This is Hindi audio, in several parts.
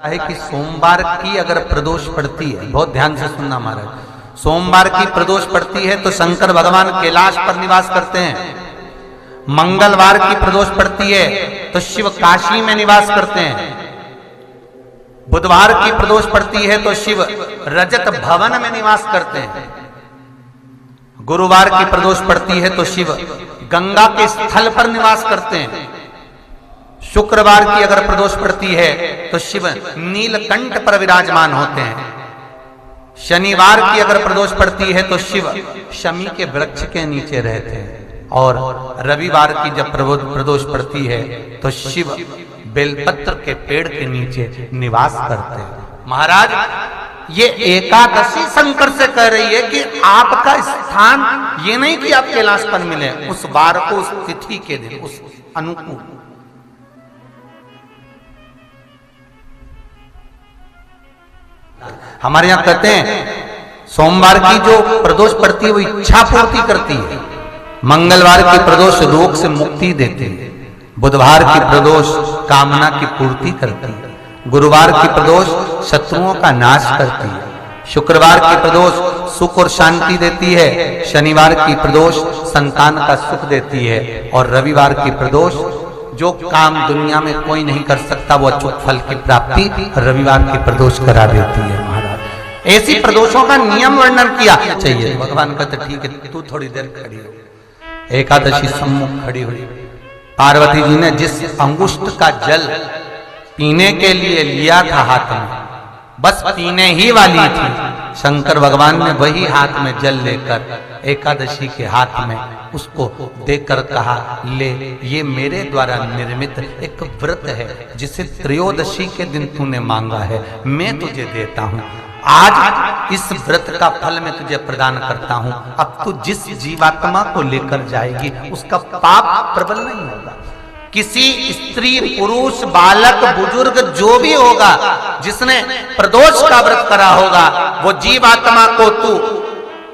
है कि सोमवार की अगर प्रदोष पड़ती है, बहुत ध्यान से सुनना महाराज, सोमवार की प्रदोष पड़ती है तो शंकर भगवान कैलाश पर निवास करते हैं। मंगलवार की प्रदोष पड़ती है तो शिव काशी में निवास करते हैं। बुधवार की प्रदोष पड़ती है तो शिव रजत भवन में निवास करते हैं। गुरुवार की प्रदोष पड़ती है तो शिव गंगा के स्थल पर निवास करते हैं। शुक्रवार की अगर प्रदोष पड़ती है तो शिव नीलकंठ पर विराजमान होते हैं। शनिवार की अगर प्रदोष पड़ती है तो शिव शमी के वृक्ष के नीचे रहते हैं। और रविवार की जब प्रदोष पड़ती है तो शिव बेलपत्र के पेड़ के नीचे निवास करते हैं। महाराज ये एकादशी शंकर से कह रही है कि आपका स्थान ये नहीं कि आप कैलाश पर मिले, उस बार को, उस तिथि के दिन, उस अनुकूल। हमारे यहां कहते हैं सोमवार की जो प्रदोष पड़ती है वो इच्छा पूर्ति करती है। मंगलवार की प्रदोष रोग से मुक्ति देती है। बुधवार की प्रदोष कामना की पूर्ति करती है। गुरुवार की प्रदोष शत्रुओं का नाश करती है। शुक्रवार की प्रदोष सुख और शांति देती है। शनिवार की प्रदोष संतान का सुख देती है। और रविवार की प्रदोष जो काम दुनिया में कोई नहीं कर सकता वो अचूक फल की प्राप्ति रविवार की प्रदोष करा देती है। महाराज ऐसी प्रदोषों का नियम वर्णन किया चाहिए। भगवान कहते ठीक है तू थोड़ी देर खड़ी हो। एकादशी सम्मुख खड़ी हुई। पार्वती जी ने जिस अंगुष्ठ का जल पीने के लिए लिया था हाथ में, बस पीने ही वाली थी, शंकर भगवान ने वही हाथ में जल लेकर एकादशी के हाथ में उसको देकर कहा ले, ये मेरे द्वारा निर्मित एक व्रत है जिसे त्रयोदशी के दिन तूने मांगा है, मैं तुझे देता हूं। आज इस व्रत का फल मैं तुझे प्रदान करता हूं। अब तू जिस जीवात्मा को लेकर जाएगी उसका पाप प्रबल नहीं होगा। किसी स्त्री, पुरुष, बालक, बुजुर्ग जो भी होगा जिसने प्रदोष का व्रत करा होगा वो जीवात्मा को तू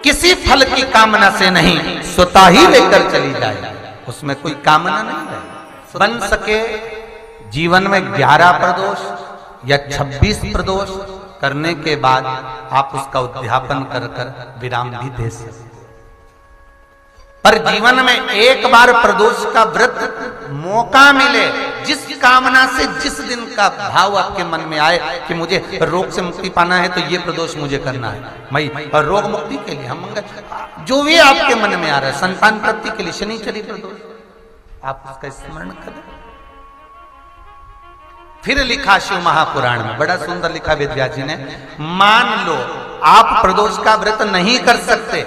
किसी फल की कामना से नहीं स्वतः ही लेकर चली जाए। उसमें कोई कामना नहीं है। बन सके जीवन में 11 प्रदोष या 26 प्रदोष करने के बाद आप उसका उद्यापन कर विराम भी दे सकते। पर जीवन में एक बार प्रदोष का व्रत मौका मिले, जिस कामना से जिस दिन का भाव आपके मन में आए कि मुझे रोग से मुक्ति पाना है तो ये प्रदोष मुझे करना है, मैं रोग मुक्ति के लिए, हम जो भी आपके मन में आ रहा है, संतान प्राप्ति के लिए शनिचरी प्रदोष, आप उसका स्मरण करें। फिर लिखा शिव महापुराण में, बड़ा सुंदर लिखा वेदव्यास जी ने, मान लो आप प्रदोष का व्रत नहीं कर सकते,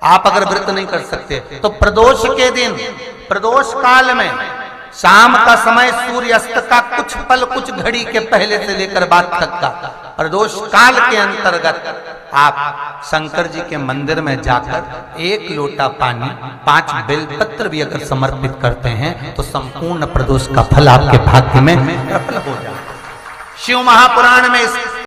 आप अगर व्रत नहीं कर सकते तो प्रदोष के दिन, प्रदोष काल में शाम का समय सूर्यास्त का कुछ पल, कुछ घड़ी के पहले से लेकर बाद तक का प्रदोष काल के अंतर्गत आप शंकर जी के मंदिर में जाकर 1 लोटा पानी, 5 बेलपत्र भी अगर समर्पित करते हैं तो संपूर्ण प्रदोष का फल आपके भाग्य में प्रबल हो जाए। शिव महापुराण में इस